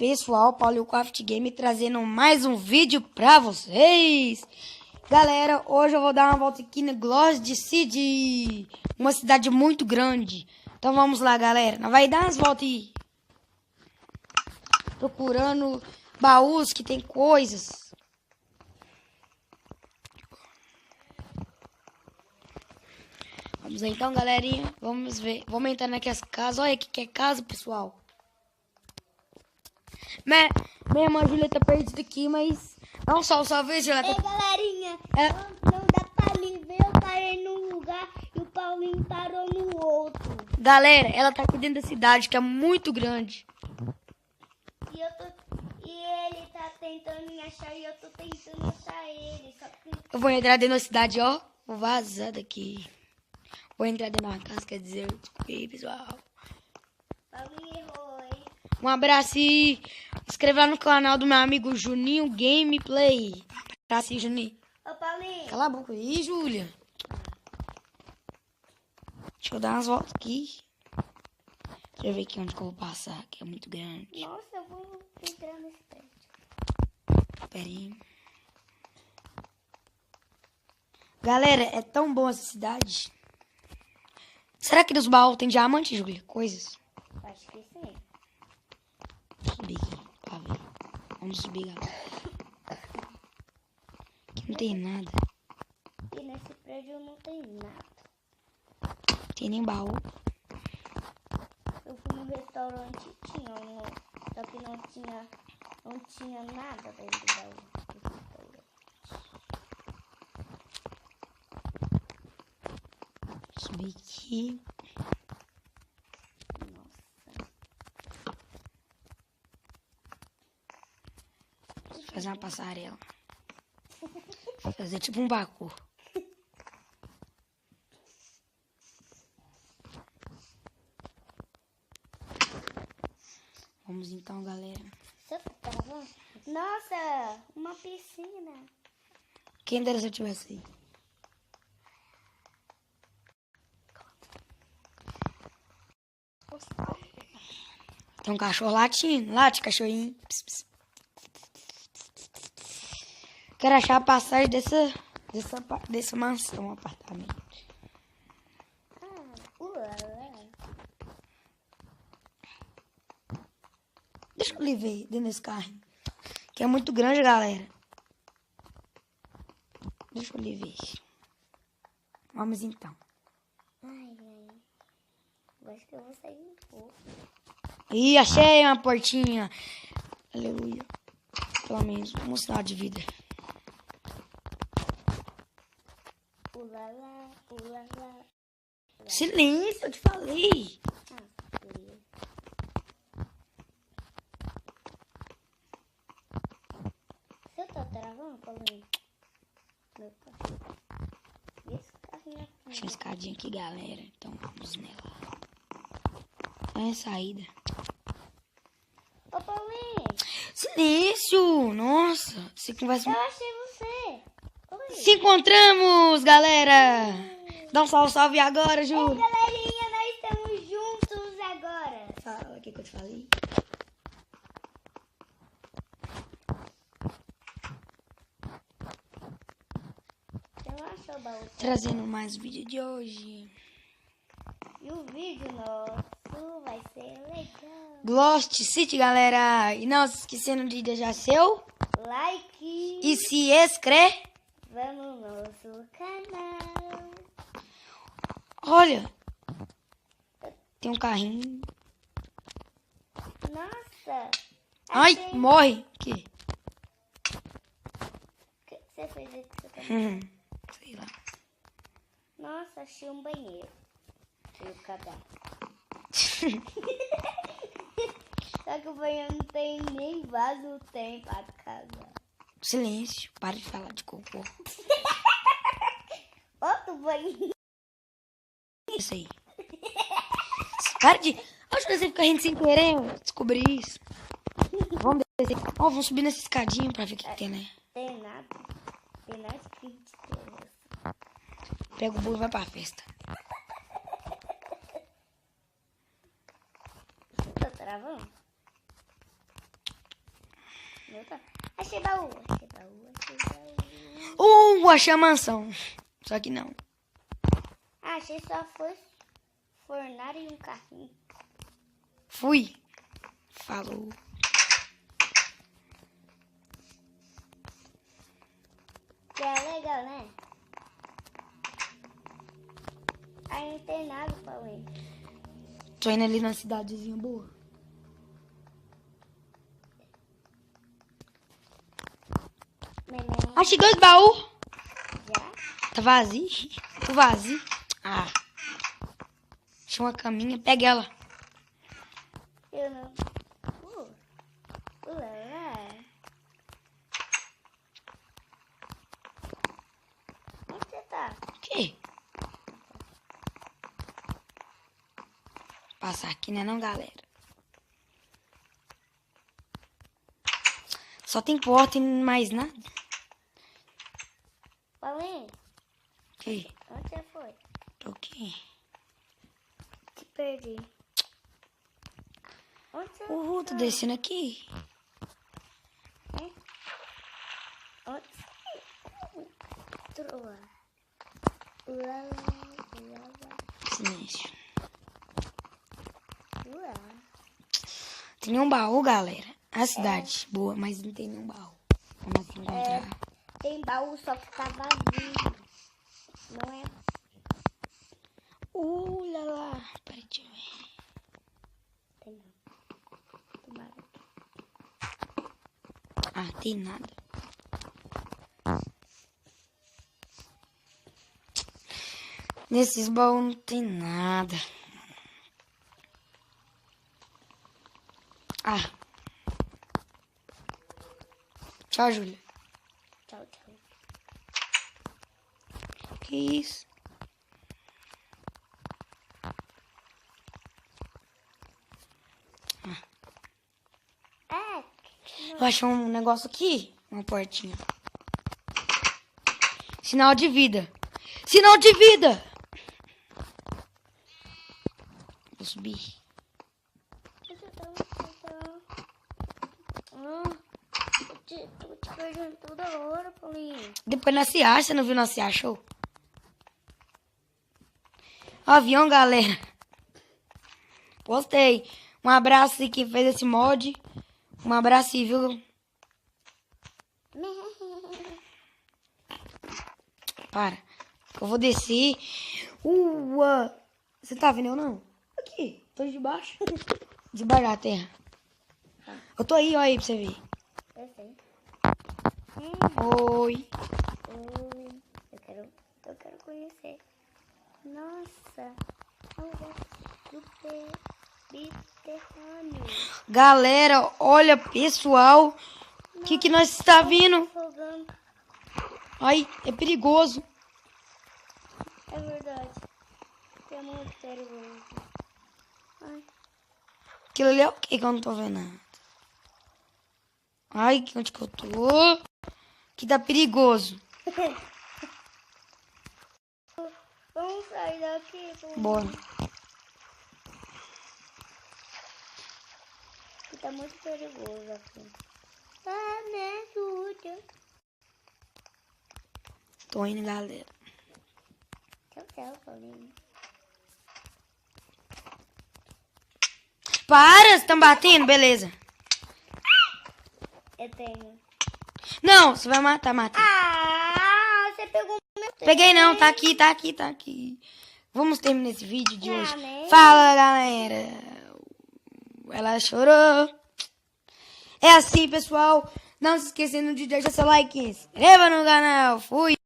Pessoal, Paulo Craft Game trazendo mais um vídeo pra vocês. Galera, hoje eu vou dar uma volta aqui no Glossy City, uma cidade muito grande. Então vamos lá, galera. Nós vai dar umas voltas aí, procurando baús que tem coisas. Vamos lá então, galerinha. Vamos ver. Vamos entrar naquelas casas. Olha aqui que é casa, pessoal. Minha irmã Júlia tá perdida aqui, mas... Não, só ver, Júlia. Ei, galerinha, não dá pra mim ver. Eu parei num lugar e o Paulinho parou no outro. Galera, ela tá aqui dentro da cidade, que é muito grande. E ele tá tentando me achar e eu tô tentando achar ele. Só que... Eu vou entrar dentro da cidade, ó. Vou vazar daqui. Vou entrar dentro da casa, quer dizer... Desculpa aí, pessoal. Paulinho errou, hein? Um abraço e inscreva lá no canal do meu amigo Juninho Gameplay. Abraço aí, Juninho. Ô, Paulinho. Cala a boca aí, Júlia. Deixa eu dar umas voltas aqui. Deixa eu ver aqui onde que eu vou passar, que é muito grande. Nossa, eu vou entrar nesse prédio. Pera aí. Galera, é tão bom essa cidade. Será que nos baús tem diamante, Júlia? Coisas. Acho que sim. Subir aqui pra ver. Vamos subir, galera. Aqui não tem nada. E nesse prédio não tem nada. Tem nem baú. Eu fui no restaurante e tinha um, só que não tinha nada dentro do baú. Subir aqui. Fazer uma passarela. Fazer tipo um parkour. Vamos então, galera. Você tá gravando? Nossa, uma piscina. Quem dera se eu tivesse aí. Tem um cachorro latindo. Late, cachorrinho. Pss, pss. Quero achar a passagem dessa mansão, apartamento. Deixa eu lhe ver dentro desse carro. Que é muito grande, galera. Deixa eu lhe ver. Vamos então. Ai. Eu acho que eu vou sair um pouco. Ih, achei uma portinha. Aleluia. Pelo menos um sinal de vida. Ulala. Silêncio, eu te falei. Filho. Você tá travando, Paulinho? Meu carro. Esse carrinho aqui. Tinha uma escadinha aqui, galera. Então vamos nela. É a saída. Ô, Paulinho. Silêncio! Nossa, você conversa... Eu achei você. Oi. Se encontramos, galera! Dá um salve agora, Ei, Júlio. galerinha, nós estamos juntos agora. Fala o que eu te falei. Você não achou o baú? Trazendo mais vídeo de hoje. E o vídeo nosso vai ser legal. Glossy City, galera. E não se esquecendo de deixar seu Like. e se inscrever. Vamos no nosso canal. Olha, tem um carrinho. Nossa. Ai, achei- morre. Que? O que você fez aqui? Você tá... Sei lá. Nossa, achei um banheiro. E o cadastro. Só que o banheiro não tem nem vaso, tem pra casa. Silêncio. Para de falar de cocô. Outro banheiro. Isso aí. Para de... Acho que você fica rindo sem querer. Eu descobri isso. Vamos descer. Ó, vamos subir nessa escadinha pra ver o que tem, né? Tem nada. Tem nada escrito. Pega o burro e vai pra festa. Tá travando? Meu tá. Achei baú, achei baú, achei baú. Achei a mansão. Só que não. Achei só foi fornário e um carrinho. Fui. Falou. Que é legal, né? Aí não tem nada, Paulinho. Tô indo ali na cidadezinha boa. Neném, Achei 2 baús. já? Tá vazio? Tô vazio. Ah. Achei uma caminha. Pega ela. Eu não. Lá. Onde você tá? O quê? Passar aqui, né não, galera? Só tem porta e mais nada. Paulinho, O quê? onde você foi? Tô aqui. Te perdi. Onde você Tô descendo aqui. foi? Onde você entrou? Lá. Silêncio. Tem um baú, galera. A cidade. Boa, mas não tem nenhum baú. Vamos aqui encontrar. Tem baú, só que tá vazio. Não é? Lá lá. Peraí, deixa eu ver. Tem não. Tomara. Ah, tem nada. Nesses baús não tem nada. Ah. Tchau, Júlia. Tchau, tchau. Que isso? É. Eu achei um negócio aqui. Uma portinha. Sinal de vida. Sinal de vida! Vou subir. Tô te perdendo toda hora, Paulinho. Depois nós se acha, você não viu nós se achou? Avião, galera. Postei. Um abraço aí que fez esse mod. Um abraço aí, viu? Para. Eu vou descer. Você tá vendo eu não? Aqui. Tô de baixo. Debaixo da terra. Eu tô aí, ó aí pra você ver. Eu sei. Oi. Eu quero conhecer. Nossa. Subterrâneo. Galera, olha, pessoal. O que nós está vindo? Afogando. Ai, é perigoso. É verdade. É muito perigoso. Ai. Aquilo ali é o que eu não tô vendo nada? Ai, onde que eu tô? Que tá perigoso. Vamos sair daqui. Bora. Que tá muito perigoso aqui. Ah, me ajuda. Tô indo, galera. Tchau, tchau, Paulinho. Para, você tá me batendo? Beleza. Eu tenho. Não, você vai matar, mata. Ah, você pegou meu tempo. Peguei não, tá aqui, tá aqui, tá aqui. Vamos terminar esse vídeo de hoje. Amém. Fala, galera. Ela chorou. É assim, pessoal. Não se esquecendo de deixar seu like, se inscreva no canal. Fui.